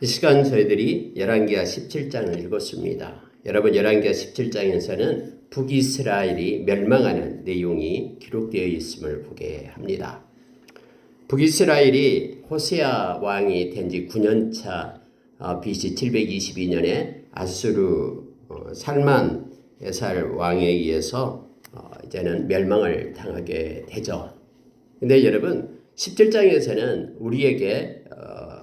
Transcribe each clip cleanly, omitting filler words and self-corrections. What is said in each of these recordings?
이 시간 저희들이 열왕기하 17장을 읽었습니다. 여러분, 열왕기하 17장에서는 북이스라엘이 멸망하는 내용이 기록되어 있음을 보게 합니다. 북이스라엘이 호세아 왕이 된 지 9년차 BC 722년에 아수르 살만에살 왕에 의해서 이제는 멸망을 당하게 되죠. 근데 여러분, 17장에서는 우리에게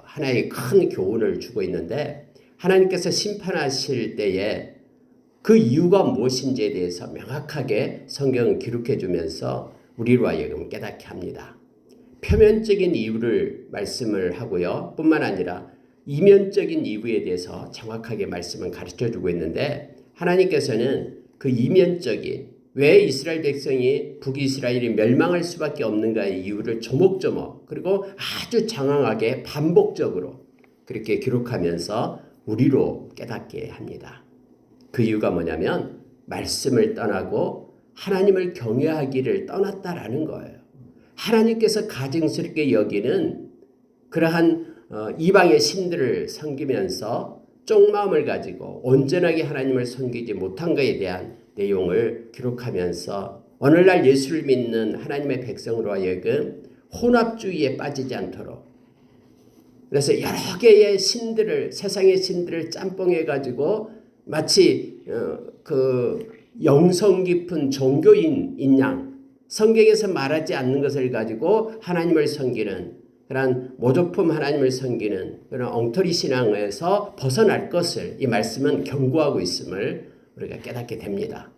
하나의 큰 교훈을 주고 있는데, 하나님께서 심판하실 때에 그 이유가 무엇인지에 대해서 명확하게 성경을 기록해 주면서 우리로 하여금 깨닫게 합니다. 표면적인 이유를 말씀을 하고요, 뿐만 아니라 이면적인 이유에 대해서 정확하게 말씀을 가르쳐 주고 있는데, 하나님께서는 그 이면적인 왜 이스라엘 백성이 북이스라엘이 멸망할 수밖에 없는가의 이유를 조목조목 그리고 아주 장황하게 반복적으로 그렇게 기록하면서 우리로 깨닫게 합니다. 그 이유가 뭐냐면 말씀을 떠나고 하나님을 경외하기를 떠났다라는 거예요. 하나님께서 가증스럽게 여기는 그러한 이방의 신들을 섬기면서 쪽마음을 가지고 온전하게 하나님을 섬기지 못한 것에 대한 내용을 기록하면서 오늘날 예수를 믿는 하나님의 백성으로 하여금 혼합주의에 빠지지 않도록, 그래서 여러 개의 신들을, 세상의 신들을 짬뽕해 가지고 마치 그 영성 깊은 종교인인 양, 성경에서 말하지 않는 것을 가지고 하나님을 섬기는 그런 모조품 하나님을 섬기는 그런 엉터리 신앙에서 벗어날 것을 이 말씀은 경고하고 있음을 우리가 깨닫게 됩니다.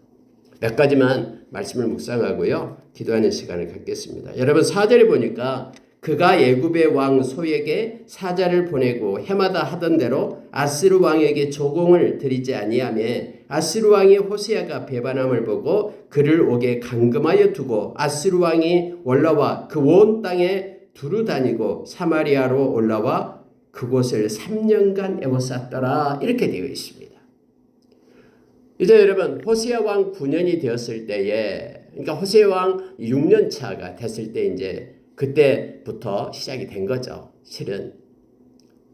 몇 가지만 말씀을 묵상하고요, 기도하는 시간을 갖겠습니다. 여러분, 4절에 보니까 그가 애굽의 왕 소에게 사자를 보내고 해마다 하던 대로 아스루 왕에게 조공을 드리지 아니하며 아스루 왕이 호세아가 배반함을 보고 그를 옥에 감금하여 두고 아스루 왕이 올라와 그 온 땅에 두루 다니고 사마리아로 올라와 그곳을 3년간 에워쌌더라, 이렇게 되어 있습니다. 이제 여러분, 호세아 왕 9년이 되었을 때에, 그러니까 호세아 왕 6년 차가 됐을 때 이제 그때부터 시작이 된 거죠. 실은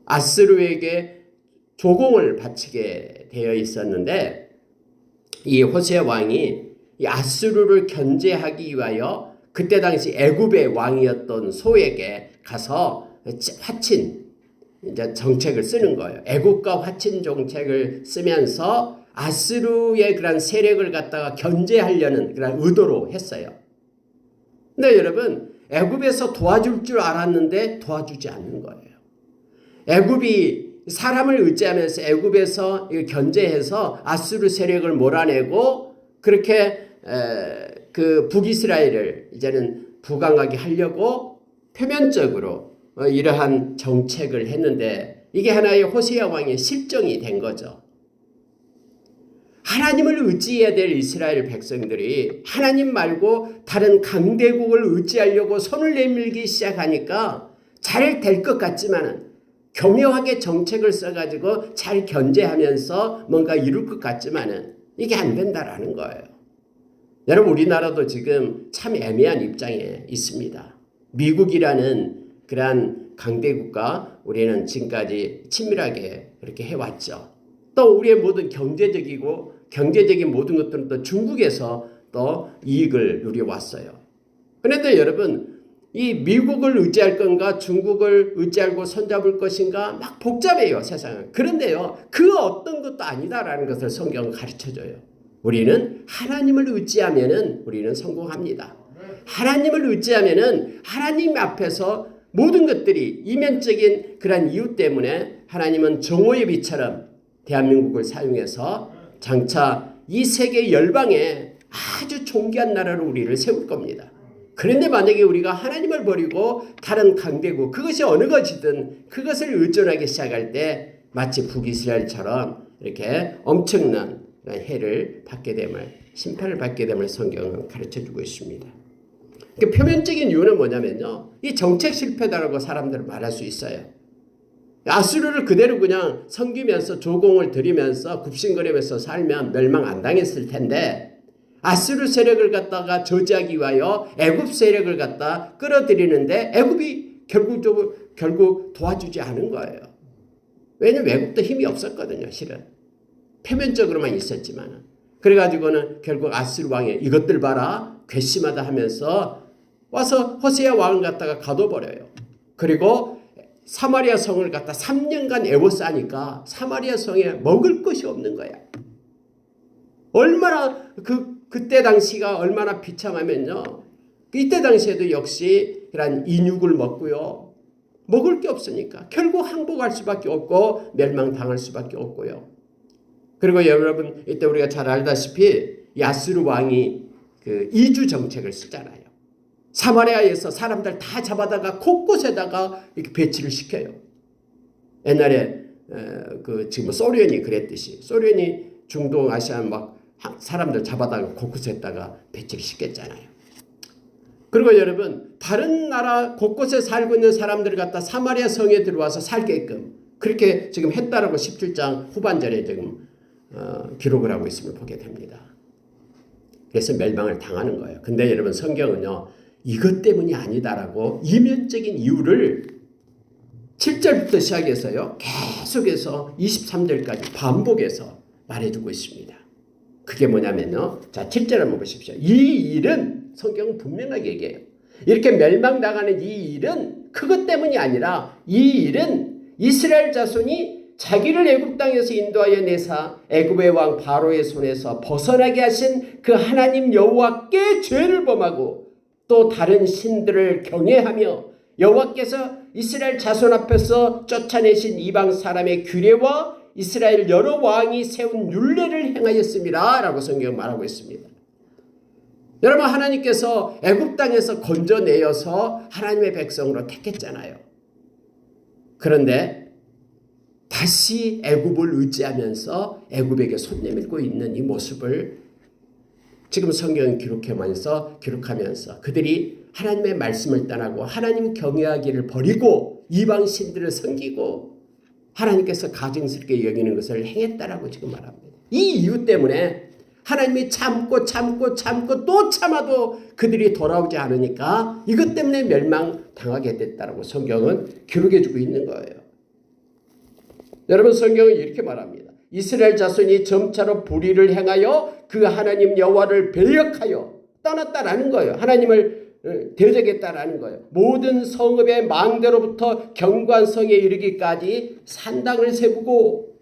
아스루에게 조공을 바치게 되어 있었는데, 이 호세아 왕이 이 아스루를 견제하기 위하여 그때 당시 애굽의 왕이었던 소에게 가서 화친 이제 정책을 쓰는 거예요. 애굽과 화친 정책을 쓰면서 아스루의 그런 세력을 갖다가 견제하려는 그런 의도로 했어요. 근데 여러분, 애굽에서 도와줄 줄 알았는데 도와주지 않는 거예요. 애굽이 사람을 의지하면서 애굽에서 견제해서 아스루 세력을 몰아내고 그렇게 그 북이스라엘을 이제는 부강하게 하려고 표면적으로 이러한 정책을 했는데, 이게 하나의 호세아 왕의 실정이 된 거죠. 하나님을 의지해야 될 이스라엘 백성들이 하나님 말고 다른 강대국을 의지하려고 손을 내밀기 시작하니까 잘 될 것 같지만은, 교묘하게 정책을 써가지고 잘 견제하면서 뭔가 이룰 것 같지만은 이게 안 된다라는 거예요. 여러분, 우리나라도 지금 참 애매한 입장에 있습니다. 미국이라는 그러한 강대국과 우리는 지금까지 친밀하게 그렇게 해왔죠. 또 우리의 모든 경제적인 모든 것들은 또 중국에서 또 이익을 누려왔어요. 그런데 여러분, 이 미국을 의지할 건가 중국을 의지하고 손잡을 것인가 막 복잡해요, 세상은. 그런데요, 그 어떤 것도 아니다라는 것을 성경은 가르쳐줘요. 우리는 하나님을 의지하면은 우리는 성공합니다. 하나님을 의지하면은 하나님 앞에서 모든 것들이 이면적인 그런 이유 때문에 하나님은 정오의 비처럼 대한민국을 사용해서 장차 이 세계 열방에 아주 존귀한 나라로 우리를 세울 겁니다. 그런데 만약에 우리가 하나님을 버리고 다른 강대국, 그것이 어느 것이든 그것을 의존하기 시작할 때 마치 북이스라엘처럼 이렇게 엄청난 해를 받게 됨을, 심판을 받게 됨을 성경은 가르쳐주고 있습니다. 그러니까 표면적인 이유는 뭐냐면요, 이 정책 실패다라고 사람들은 말할 수 있어요. 아수르를 그대로 그냥 섬기면서 조공을 드리면서 굽신거리면서 살면 멸망 안 당했을 텐데, 아수르 세력을 갖다가 저지하기 위하여 애굽 세력을 갖다 끌어들이는데 애굽이 결국 도와주지 않은 거예요. 왜냐면 외국도 힘이 없었거든요. 실은 표면적으로만 있었지만, 그래가지고는 결국 아수르 왕이 이것들 봐라 괘씸하다 하면서 와서 호세아 왕을 갖다가 가둬버려요. 그리고 사마리아 성을 갖다 3년간 애워싸니까 사마리아 성에 먹을 것이 없는 거야. 얼마나 그때 당시가 얼마나 비참하면요. 이때 당시에도 역시 그런 인육을 먹고요. 먹을 게 없으니까 결국 항복할 수밖에 없고 멸망당할 수밖에 없고요. 그리고 여러분 이때 우리가 잘 알다시피 아수르 왕이 그 이주 정책을 쓰잖아요. 사마리아에서 사람들 다 잡아다가 곳곳에다가 이렇게 배치를 시켜요. 옛날에 지금 소련이 그랬듯이 소련이 중동 아시아 막 사람들 잡아다가 곳곳에다가 배치를 시켰잖아요. 그리고 여러분 다른 나라 곳곳에 살고 있는 사람들을 갖다 사마리아 성에 들어와서 살게끔 그렇게 지금 했다라고 17장 후반절에 지금 기록을 하고 있음을 보게 됩니다. 그래서 멸망을 당하는 거예요. 근데 여러분 성경은요. 이것 때문이 아니다라고 이면적인 이유를 7절부터 시작해서요. 계속해서 23절까지 반복해서 말해주고 있습니다. 그게 뭐냐면요. 자, 7절 한번 보십시오. 이 일은 성경은 분명하게 얘기해요. 이렇게 멸망당하는 이 일은 그것 때문이 아니라 이 일은 이스라엘 자손이 자기를 애굽 땅에서 인도하여 내사 애굽의 왕 바로의 손에서 벗어나게 하신 그 하나님 여호와께 죄를 범하고 또 다른 신들을 경외하며 여호와께서 이스라엘 자손 앞에서 쫓아내신 이방 사람의 규례와 이스라엘 여러 왕이 세운 율례를 행하였습니다. 라고 성경 말하고 있습니다. 여러분 하나님께서 애굽 땅에서 건져내어서 하나님의 백성으로 택했잖아요. 그런데 다시 애굽을 의지하면서 애굽에게 손 내밀고 있는 이 모습을 지금 성경은 기록하면서 그들이 하나님의 말씀을 떠나고 하나님 경외하기를 버리고 이방 신들을 섬기고 하나님께서 가증스럽게 여기는 것을 행했다라고 지금 말합니다. 이 이유 때문에 하나님이 참고 또 참아도 그들이 돌아오지 않으니까 이것 때문에 멸망당하게 됐다라고 성경은 기록해주고 있는 거예요. 여러분 성경은 이렇게 말합니다. 이스라엘 자손이 점차로 불의를 행하여 그 하나님 여호와를 배역하여 떠났다라는 거예요. 하나님을 대적했다라는 거예요. 모든 성읍의 망대로부터 경관성에 이르기까지 산당을 세우고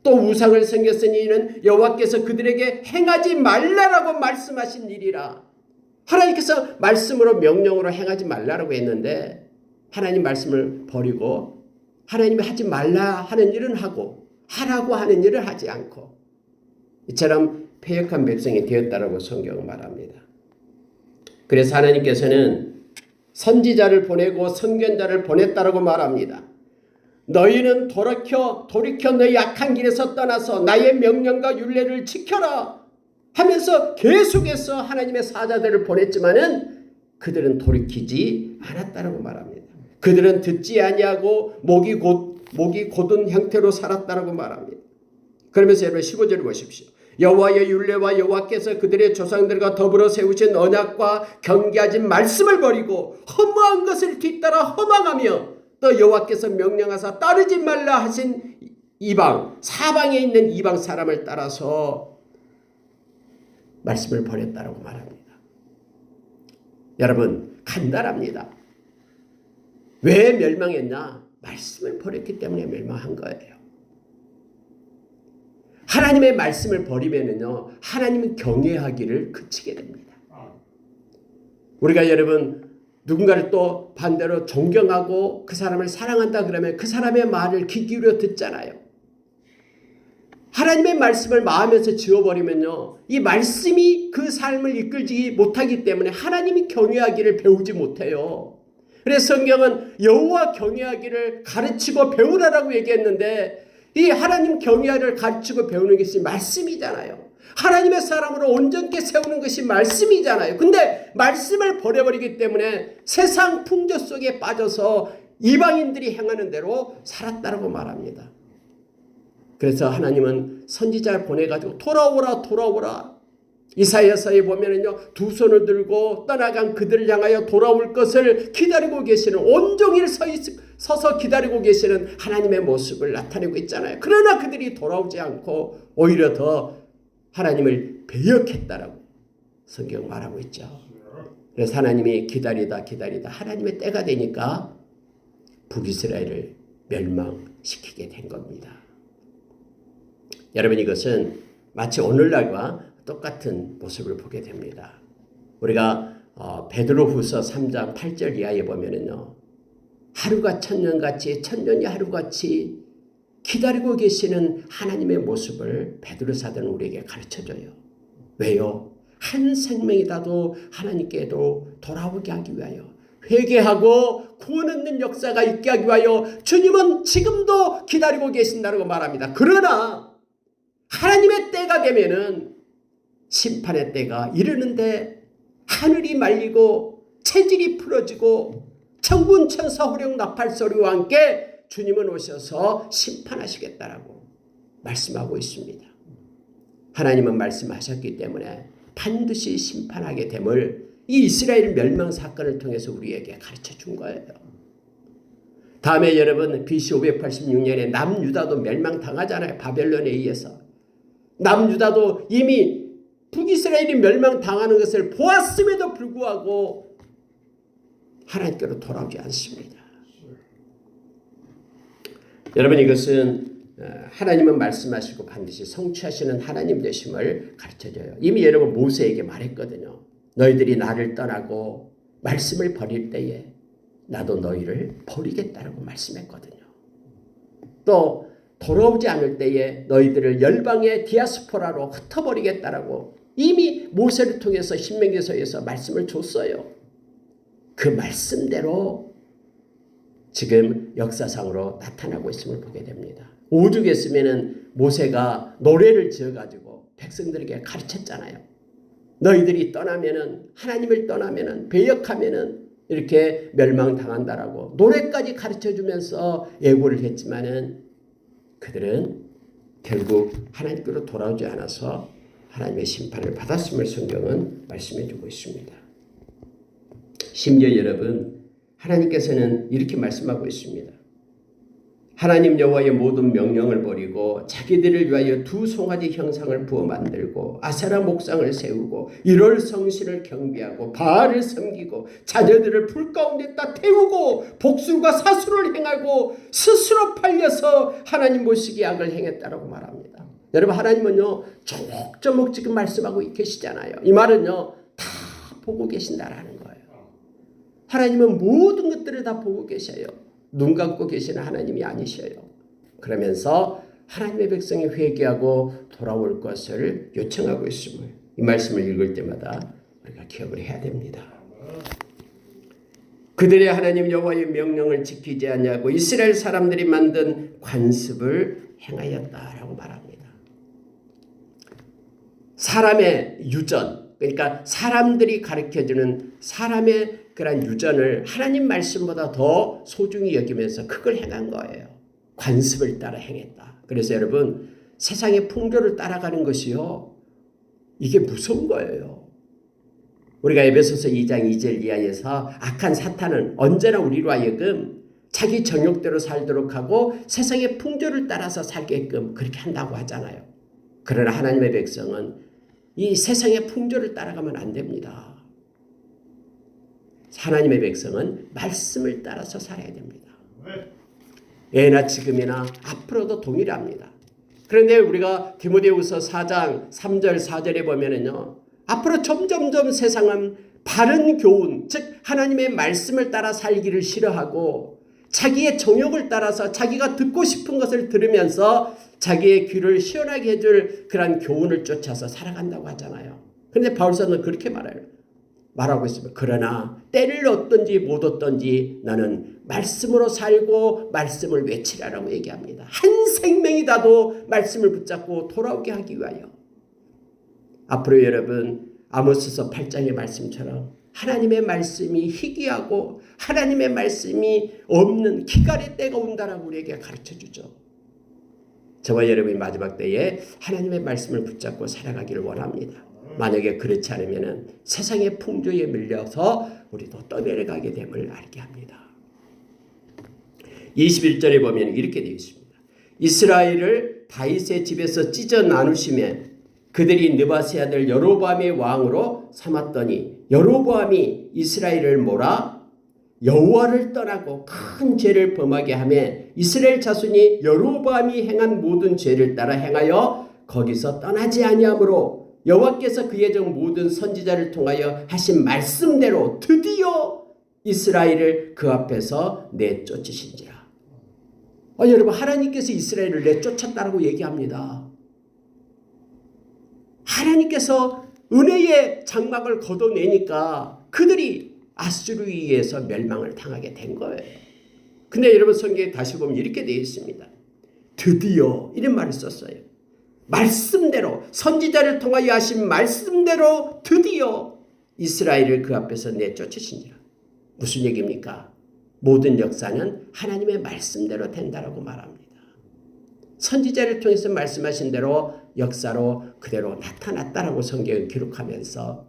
또 우상을 섬겼으니 이는 여호와께서 그들에게 행하지 말라라고 말씀하신 일이라. 하나님께서 말씀으로 명령으로 행하지 말라라고 했는데 하나님 말씀을 버리고 하나님이 하지 말라 하는 일은 하고 하라고 하는 일을 하지 않고 이처럼 패역한 백성이 되었다라고 성경은 말합니다. 그래서 하나님께서는 선지자를 보내고 선견자를 보냈다라고 말합니다. 너희는 돌이켜 너희 악한 길에서 떠나서 나의 명령과 율례를 지켜라 하면서 계속해서 하나님의 사자들을 보냈지만은 그들은 돌이키지 않았다라고 말합니다. 그들은 듣지 아니하고 목이 곧은 형태로 살았다라고 말합니다. 그러면서 여러분 15절을 보십시오. 여호와의 율례와 여호와께서 그들의 조상들과 더불어 세우신 언약과 경계하신 말씀을 버리고 허무한 것을 뒤따라 허망하며 또 여호와께서 명령하사 따르지 말라 하신 이방 사방에 있는 이방 사람을 따라서 말씀을 버렸다라고 말합니다. 여러분 간단합니다. 왜 멸망했나? 말씀을 버렸기 때문에 멸망한 거예요. 하나님의 말씀을 버리면은요, 하나님은 경외하기를 그치게 됩니다. 우리가 여러분 누군가를 또 반대로 존경하고 그 사람을 사랑한다 그러면 그 사람의 말을 귀 기울여 듣잖아요. 하나님의 말씀을 마음에서 지워버리면요, 이 말씀이 그 삶을 이끌지 못하기 때문에 하나님이 경외하기를 배우지 못해요. 그래서 성경은 여호와 경외하기를 가르치고 배우라라고 얘기했는데 이 하나님 경외하기를 가르치고 배우는 것이 말씀이잖아요. 하나님의 사람으로 온전케 세우는 것이 말씀이잖아요. 근데 말씀을 버려버리기 때문에 세상 풍조 속에 빠져서 이방인들이 행하는 대로 살았다라고 말합니다. 그래서 하나님은 선지자를 보내가지고 돌아오라. 이사야서에 보면은요, 두 손을 들고 떠나간 그들을 향하여 돌아올 것을 기다리고 계시는 온종일 서서 기다리고 계시는 하나님의 모습을 나타내고 있잖아요. 그러나 그들이 돌아오지 않고 오히려 더 하나님을 배역했다라고 성경 말하고 있죠. 그래서 하나님이 기다리다 하나님의 때가 되니까 북이스라엘을 멸망시키게 된 겁니다. 여러분, 이것은 마치 오늘날과 똑같은 모습을 보게 됩니다. 우리가 베드로후서 3장 8절 이하에 보면은요, 하루가 천년같이 천년이 하루같이 기다리고 계시는 하나님의 모습을 베드로 사도는 우리에게 가르쳐줘요. 왜요? 한 생명이라도 하나님께도 돌아오게 하기 위하여, 회개하고 구원 얻는 역사가 있게 하기 위하여 주님은 지금도 기다리고 계신다고 말합니다. 그러나 하나님의 때가 되면은 심판의 때가 이르는데 하늘이 말리고 체질이 풀어지고 천군 천사 호령 나팔 소리와 함께 주님은 오셔서 심판하시겠다라고 말씀하고 있습니다. 하나님은 말씀하셨기 때문에 반드시 심판하게 됨을 이 이스라엘 멸망 사건을 통해서 우리에게 가르쳐 준 거예요. 다음에 여러분, BC 586년에 남유다도 멸망당하잖아요. 바벨론에 의해서. 남유다도 이미 북이스라엘이 멸망당하는 것을 보았음에도 불구하고 하나님께로 돌아오지 않습니다. 여러분, 이것은 하나님은 말씀하시고 반드시 성취하시는 하나님 되심을 가르쳐줘요. 이미 여러분 모세에게 말했거든요. 너희들이 나를 떠나고 말씀을 버릴 때에 나도 너희를 버리겠다라고 말씀했거든요. 또 돌아오지 않을 때에 너희들을 열방의 디아스포라로 흩어버리겠다라고 이미 모세를 통해서 신명기서에서 말씀을 줬어요. 그 말씀대로 지금 역사상으로 나타나고 있음을 보게 됩니다. 오죽했으면은 모세가 노래를 지어가지고 백성들에게 가르쳤잖아요. 너희들이 떠나면은, 하나님을 떠나면은, 배역하면은 이렇게 멸망당한다라고 노래까지 가르쳐주면서 예고를 했지만은 그들은 결국 하나님께로 돌아오지 않아서 하나님의 심판을 받았음을 성경은 말씀해주고 있습니다. 심지어 여러분, 하나님께서는 이렇게 말씀하고 있습니다. 하나님 여호와의 모든 명령을 버리고 자기들을 위하여 두 송아지 형상을 부어 만들고 아세라 목상을 세우고 1월 성신을 경배하고 바알을 섬기고 자녀들을 불 가운데다 태우고 복술과 사수를 행하고 스스로 팔려서 하나님 보시기에 악을 행했다라고 말합니다. 여러분, 하나님은요 조목조목 지금 말씀하고 계시잖아요. 이 말은요 다 보고 계신다라는 거예요. 하나님은 모든 것들을 다 보고 계셔요. 눈 감고 계시는 하나님이 아니셔요. 그러면서 하나님의 백성이 회개하고 돌아올 것을 요청하고 있음을, 이 말씀을 읽을 때마다 우리가 기억을 해야 됩니다. 그들의 하나님 여호와의 명령을 지키지 아니하고 이스라엘 사람들이 만든 관습을 행하였다라고 말합니다. 사람의 유전, 그러니까 사람들이 가르쳐주는 사람의 그런 유전을 하나님 말씀보다 더 소중히 여기면서 그걸 행한 거예요. 관습을 따라 행했다. 그래서 여러분, 세상의 풍조를 따라가는 것이요, 이게 무서운 거예요. 우리가 에베소서 2장 2절 이하에서 악한 사탄은 언제나 우리로 하여금 자기 정욕대로 살도록 하고 세상의 풍조를 따라서 살게끔 그렇게 한다고 하잖아요. 그러나 하나님의 백성은 이 세상의 풍조를 따라가면 안 됩니다. 하나님의 백성은 말씀을 따라서 살아야 됩니다. 예나 지금이나 앞으로도 동일합니다. 그런데 우리가 디모데후서 4장 3절 4절에 보면은요, 앞으로 점점점 세상은 바른 교훈, 즉 하나님의 말씀을 따라 살기를 싫어하고 자기의 정욕을 따라서 자기가 듣고 싶은 것을 들으면서 자기의 귀를 시원하게 해줄 그런 교훈을 쫓아서 살아간다고 하잖아요. 그런데 바울사는 그렇게 말하고 있습니다. 그러나 때를 얻든지 못 얻든지 나는 말씀으로 살고 말씀을 외치라라고 얘기합니다. 한 생명이라도 말씀을 붙잡고 돌아오게 하기 위하여. 앞으로 여러분, 아모스서 8장의 말씀처럼 하나님의 말씀이 희귀하고 하나님의 말씀이 없는 기갈의 때가 온다라고 우리에게 가르쳐주죠. 저와 여러분이 마지막 때에 하나님의 말씀을 붙잡고 살아가기를 원합니다. 만약에 그렇지 않으면 세상의 풍조에 밀려서 우리도 떠내려가게 됨을 알게 합니다. 21절에 보면 이렇게 되어 있습니다. 이스라엘을 다윗의 집에서 찢어 나누심에 그들이 느바세 아들 여로보암의 왕으로 삼았더니 여로보암이 이스라엘을 몰아 여호와를 떠나고 큰 죄를 범하게 하며 이스라엘 자손이 여로보암이 행한 모든 죄를 따라 행하여 거기서 떠나지 아니하므로 여호와께서 그의 종 모든 선지자를 통하여 하신 말씀대로 드디어 이스라엘을 그 앞에서 내쫓으신지라. 여러분, 하나님께서 이스라엘을 내쫓았다고 얘기합니다. 하나님께서 은혜의 장막을 걷어내니까 그들이 아수르에 의해서 멸망을 당하게 된 거예요. 근데 여러분, 성경에 다시 보면 이렇게 되어 있습니다. 드디어 이런 말을 썼어요. 말씀대로, 선지자를 통하여 하신 말씀대로 드디어 이스라엘을 그 앞에서 내쫓으신지라. 무슨 얘기입니까? 모든 역사는 하나님의 말씀대로 된다라고 말합니다. 선지자를 통해서 말씀하신 대로 역사로 그대로 나타났다라고 성경을 기록하면서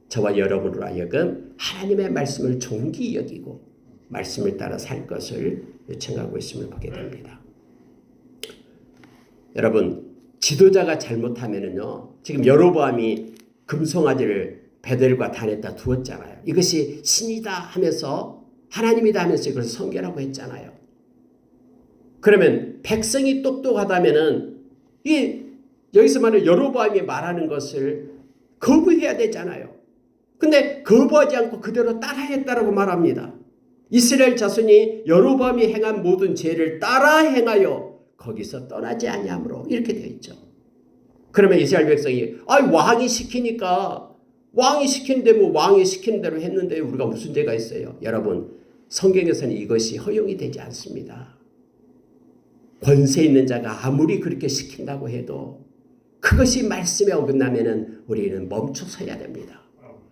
저와 여러분으로 하여금 하나님의 말씀을 존귀히 여기고 말씀을 따라 살 것을 요청하고 있음을 보게 됩니다. 여러분, 지도자가 잘못하면은요, 지금 여로보암이 금송아지를 베델과 단에다 두었잖아요. 이것이 신이다 하면서 하나님이다 하면서 이걸 성결하고 했잖아요. 그러면 백성이 똑똑하다면은 여기서 말하는 여로보암이 말하는 것을 거부해야 되잖아요. 근데 거부하지 않고 그대로 따라했다라고 말합니다. 이스라엘 자손이 여로보암이 행한 모든 죄를 따라 행하여 거기서 떠나지 아니하므로 이렇게 되어 있죠. 그러면 이스라엘 백성이 왕이 시키니까 왕이 시키는데 뭐 왕이 시키는 대로 했는데 우리가 무슨 죄가 있어요? 여러분, 성경에서는 이것이 허용이 되지 않습니다. 권세 있는 자가 아무리 그렇게 시킨다고 해도 그것이 말씀에 어긋나면은 우리는 멈춰서야 됩니다.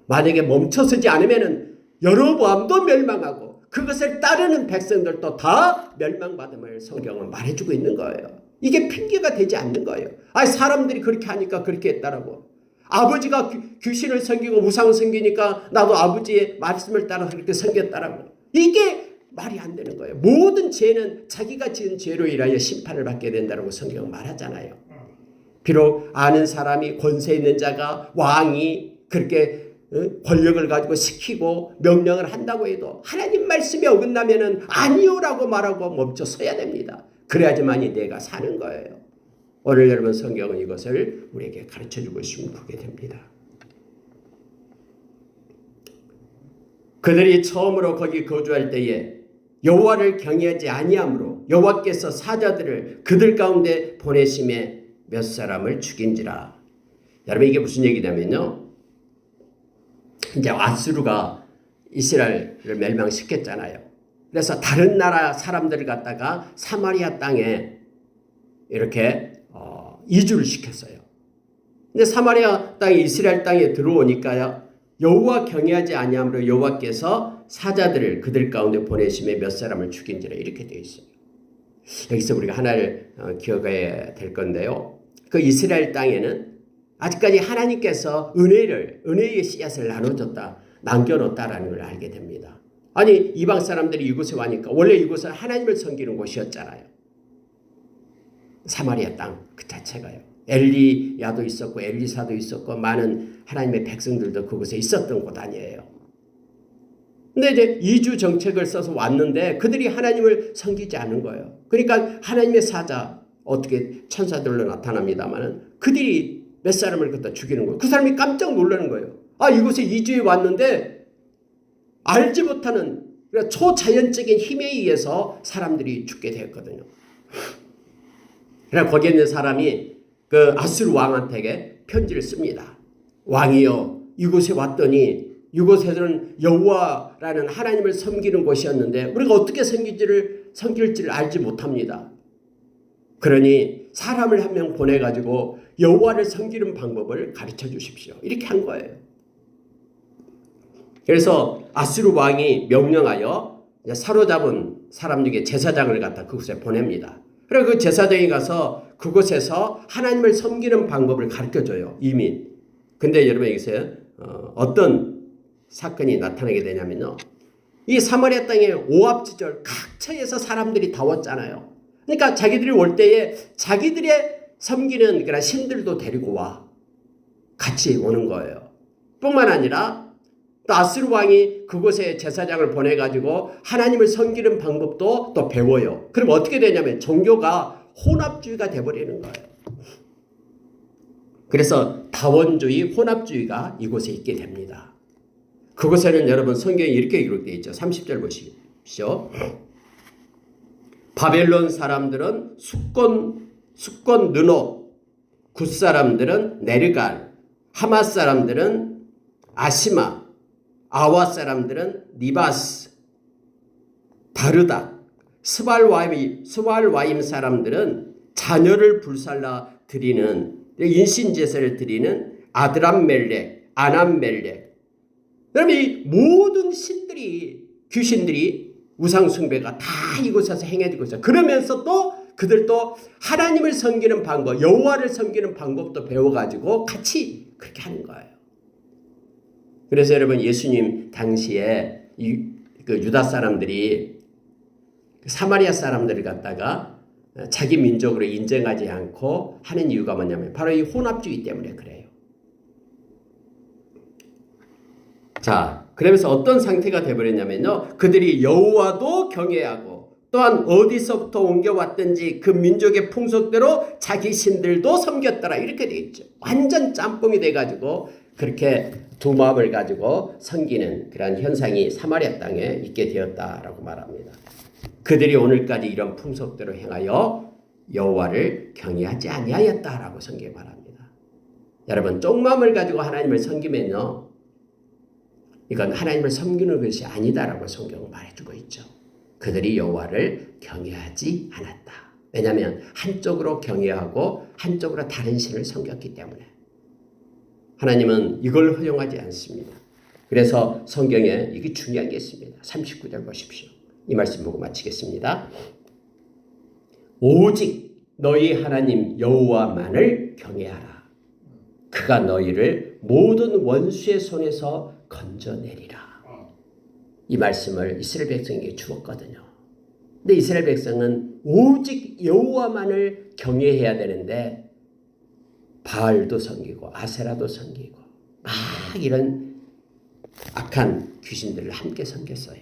만약에 멈춰서지 않으면은 여로보암도 멸망하고 그것을 따르는 백성들도 다 멸망받음을 성경은 말해주고 있는 거예요. 이게 핑계가 되지 않는 거예요. 사람들이 그렇게 하니까 그렇게 했다라고. 아버지가 귀신을 섬기고 우상을 섬기니까 나도 아버지의 말씀을 따라서 그렇게 섬겼다라고. 이게 말이 안 되는 거예요. 모든 죄는 자기가 지은 죄로 인하여 심판을 받게 된다고 성경은 말하잖아요. 비록 아는 사람이 권세 있는 자가 왕이 그렇게 권력을 가지고 시키고 명령을 한다고 해도 하나님 말씀에 어긋나면은 아니요라고 말하고 멈춰 서야 됩니다. 그래야지만이 내가 사는 거예요. 오늘 여러분, 성경은 이것을 우리에게 가르쳐주고 있음을 보게 됩니다. 그들이 처음으로 거기 거주할 때에 여호와를 경외하지 아니하므로 여호와께서 사자들을 그들 가운데 보내심에 몇 사람을 죽인지라. 여러분, 이게 무슨 얘기냐면요, 이제 아수르가 이스라엘을 멸망시켰잖아요. 그래서 다른 나라 사람들을 갖다가 사마리아 땅에 이렇게 이주를 시켰어요. 근데 사마리아 땅이 이스라엘 땅에 들어오니까요, 여호와 경외하지 아니하므로 여호와께서 사자들을 그들 가운데 보내심에 몇 사람을 죽인지라 이렇게 되어 있어요. 여기서 우리가 하나를 기억해야 될 건데요, 그 이스라엘 땅에는 아직까지 하나님께서 은혜의 씨앗을 남겨놓았다라는 걸 알게 됩니다. 이방 사람들이 이곳에 와니까 원래 이곳은 하나님을 섬기는 곳이었잖아요. 사마리아 땅 그 자체가요. 엘리야도 있었고 엘리사도 있었고 많은 하나님의 백성들도 그곳에 있었던 곳 아니에요. 근데 이제 이주 정책을 써서 왔는데 그들이 하나님을 섬기지 않은 거예요. 그러니까 하나님의 사자, 어떻게 천사들로 나타납니다만은 그들이 몇 사람을 갖다 죽이는 거예요. 그 사람이 깜짝 놀라는 거예요. 이곳에 이주에 왔는데 알지 못하는 초자연적인 힘에 의해서 사람들이 죽게 되었거든요. 그래서 거기에 있는 사람이 그 아수르 왕한테 편지를 씁니다. 왕이여, 이곳에 왔더니 이곳에서는 여호와라는 하나님을 섬기는 곳이었는데 우리가 어떻게 섬길지를 알지 못합니다. 그러니 사람을 한 명 보내가지고 여호와를 섬기는 방법을 가르쳐 주십시오. 이렇게 한 거예요. 그래서 아수르 왕이 명령하여 사로잡은 사람 중에 제사장을 갖다 그곳에 보냅니다. 그리고 그 제사장이 가서 그곳에서 하나님을 섬기는 방법을 가르쳐줘요. 이미. 근데 여러분 여기서 어떤 사건이 나타나게 되냐면요, 이 사마리아 땅의 오합지졸 각처에서 사람들이 다 왔잖아요. 그러니까 자기들이 올 때에 자기들의 섬기는 그런 신들도 데리고 와. 같이 오는 거예요. 뿐만 아니라 또 아수르 왕이 그곳에 제사장을 보내가지고 하나님을 섬기는 방법도 또 배워요. 그럼 어떻게 되냐면 종교가 혼합주의가 돼버리는 거예요. 그래서 다원주의, 혼합주의가 이곳에 있게 됩니다. 그곳에는 여러분 성경에 이렇게 기록되어 있죠. 30절 보십시오. 바벨론 사람들은 수권 느노, 굿 사람들은 네르갈, 하마 사람들은 아시마, 아와 사람들은 니바스, 다르닥, 스왈와임 사람들은 자녀를 불살라 드리는 인신제사를 드리는 아드람멜렉, 아남멜렉. 그러면 이 모든 신들이 귀신들이 우상숭배가 다 이곳에서 행해지고 있어요. 그러면서 또 그들도 하나님을 섬기는 방법, 여호와를 섬기는 방법도 배워가지고 같이 그렇게 하는 거예요. 그래서 여러분 예수님 당시에 그 유다 사람들이 사마리아 사람들을 갖다가 자기 민족으로 인정하지 않고 하는 이유가 뭐냐면 바로 이 혼합주의 때문에 그래요. 자, 그러면서 어떤 상태가 되어버렸냐면요. 그들이 여호와도 경외하고 또한 어디서부터 옮겨왔든지 그 민족의 풍속대로 자기 신들도 섬겼더라. 이렇게 되어 있죠. 완전 짬뽕이 돼가지고 그렇게 두 마음을 가지고 섬기는 그런 현상이 사마리아 땅에 있게 되었다라고 말합니다. 그들이 오늘까지 이런 풍속대로 행하여 여호와를 경외하지 아니하였다라고 성경에 말합니다. 여러분 쪽마음을 가지고 하나님을 섬기면요. 이건 하나님을 섬기는 것이 아니다라고 성경은 말해주고 있죠. 그들이 여호와를 경외하지 않았다. 왜냐하면 한쪽으로 경외하고 한쪽으로 다른 신을 섬겼기 때문에. 하나님은 이걸 허용하지 않습니다. 그래서 성경에 이게 중요한 게 있습니다. 39절 보십시오. 이 말씀 보고 마치겠습니다. 오직 너희 하나님 여호와만을 경외하라. 그가 너희를 모든 원수의 손에서 건져내리라. 이 말씀을 이스라엘 백성에게 주었거든요. 근데 이스라엘 백성은 오직 여호와만을 경외해야 되는데 바알도 섬기고 아세라도 섬기고 막 이런 악한 귀신들을 함께 섬겼어요.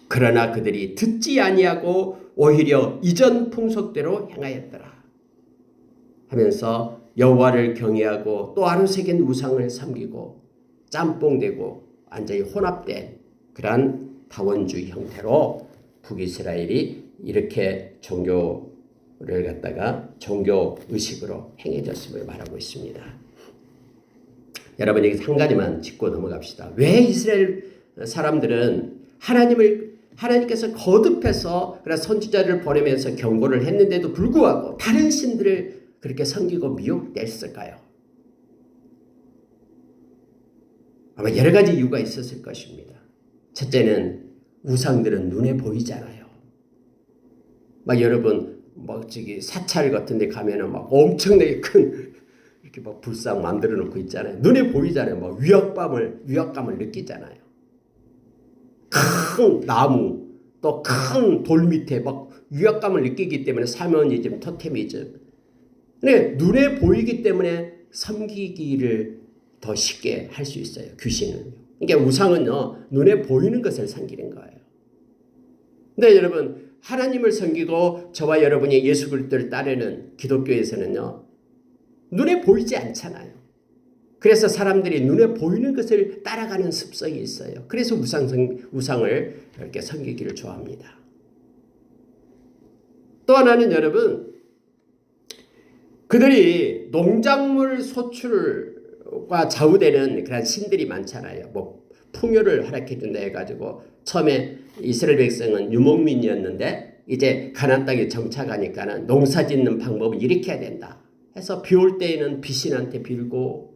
그러나 그들이 듣지 아니하고 오히려 이전 풍속대로 행하였더라 하면서 여호와를 경외하고 또 아루새긴 우상을 섬기고 짬뽕되고 완전히 혼합된 그러한 다원주의 형태로 북이스라엘이 이렇게 종교를 갖다가 종교의식으로 행해졌음을 말하고 있습니다. 여러분 여기서 한 가지만 짚고 넘어갑시다. 왜 이스라엘 사람들은 하나님께서 거듭해서 선지자를 보내면서 경고를 했는데도 불구하고 다른 신들을 그렇게 섬기고 미혹됐을까요? 아마 여러 가지 이유가 있었을 것입니다. 첫째는 우상들은 눈에 보이잖아요. 막 여러분 저기 사찰 같은 데 가면은 막 엄청나게 큰 이렇게 막 불상 만들어 놓고 있잖아요. 눈에 보이잖아요. 막 위압감을 느끼잖아요. 큰 나무 또 큰 돌 밑에 막 위압감을 느끼기 때문에 사면이즘, 토테미즘. 근데 눈에 보이기 때문에 섬기기를 더 쉽게 할 수 있어요. 귀신은. 그러니까 우상은요. 눈에 보이는 것을 섬기는 거예요. 근데 여러분 하나님을 섬기고 저와 여러분이 예수 그리스도를 따르는 기독교에서는요. 눈에 보이지 않잖아요. 그래서 사람들이 눈에 보이는 것을 따라가는 습성이 있어요. 그래서 우상을 이렇게 섬기기를 좋아합니다. 또 하나는 여러분 그들이 농작물 소출과 좌우되는 그런 신들이 많잖아요. 뭐 풍요를 허락해준다 해가지고 처음에 이스라엘 백성은 유목민이었는데 이제 가나안 땅에 정착하니까는 농사 짓는 방법을 이렇게 해야 된다 해서 비 올 때에는 비신한테 빌고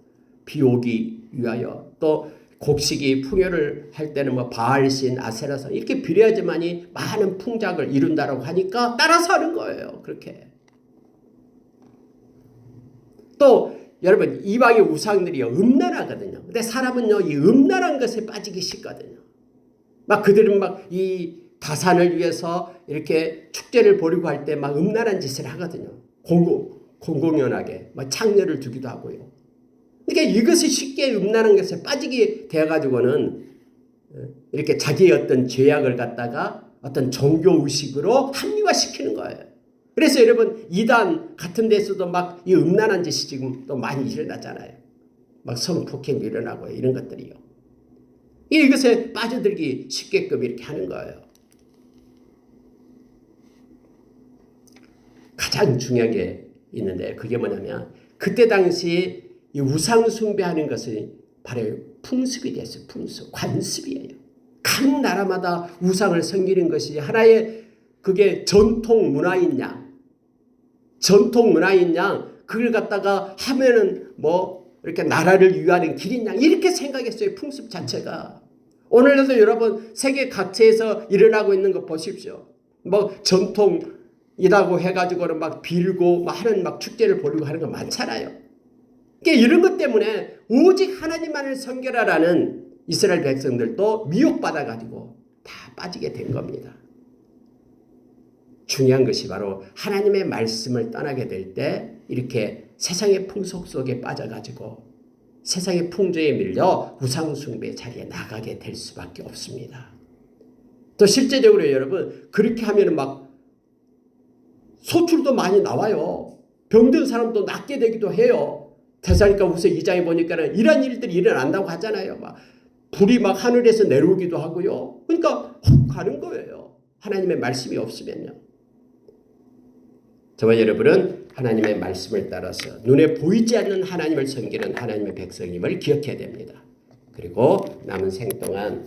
비 오기 위하여 또 곡식이 풍요를 할 때는 뭐 바알신, 아세라신 이렇게 빌어야지만이 많은 풍작을 이룬다라고 하니까 따라서 하는 거예요. 그렇게. 또 여러분 이방의 우상들이요 음란하거든요. 근데 사람은요 이 음란한 것에 빠지기 쉽거든요. 막 그들은 막 이 다산을 위해서 이렇게 축제를 벌이고 할 때 막 음란한 짓을 하거든요. 공공연하게 막 창녀를 두기도 하고요. 그러니까 이것이 쉽게 음란한 것에 빠지게 되어가지고는 이렇게 자기의 어떤 죄악을 갖다가 어떤 종교의식으로 합리화시키는 거예요. 그래서 여러분 이단 같은 데서도 막 이 음란한 짓이 지금 또 많이 일어나잖아요. 막 성폭행도 일어나고 이런 것들이요. 이것에 빠져들기 쉽게끔 이렇게 하는 거예요. 가장 중요한 게 있는데 그게 뭐냐면 그때 당시 이 우상 숭배하는 것이 바로 풍습이 됐어요. 풍습, 관습이에요. 각 나라마다 우상을 섬기는 것이 하나의 그게 전통 문화인 양 그걸 갖다가 하면은 뭐 이렇게 나라를 위하는 길인 양 이렇게 생각했어요. 풍습 자체가. 오늘날도 여러분 세계 각지에서 일어나고 있는 거 보십시오. 뭐 전통이라고 해가지고는 막 빌고 막 하는 막 축제를 벌이고 하는 거 많잖아요. 그러니까 이런 것 때문에 오직 하나님만을 섬겨라라는 이스라엘 백성들도 미혹받아가지고 다 빠지게 된 겁니다. 중요한 것이 바로 하나님의 말씀을 떠나게 될 때 이렇게 세상의 풍속 속에 빠져가지고 세상의 풍조에 밀려 우상숭배 자리에 나가게 될 수밖에 없습니다. 또 실제적으로 여러분 그렇게 하면 막 소출도 많이 나와요. 병든 사람도 낫게 되기도 해요. 데살리가 후서 2장에 보니까는 이런 일들이 일어난다고 하잖아요. 막 불이 막 하늘에서 내려오기도 하고요. 그러니까 훅 가는 거예요. 하나님의 말씀이 없으면요. 저와 여러분은 하나님의 말씀을 따라서 눈에 보이지 않는 하나님을 섬기는 하나님의 백성임을 기억해야 됩니다. 그리고 남은 생 동안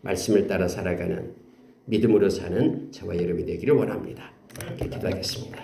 말씀을 따라 살아가는 믿음으로 사는 저와 여러분이 되기를 원합니다. 이렇게 기도하겠습니다.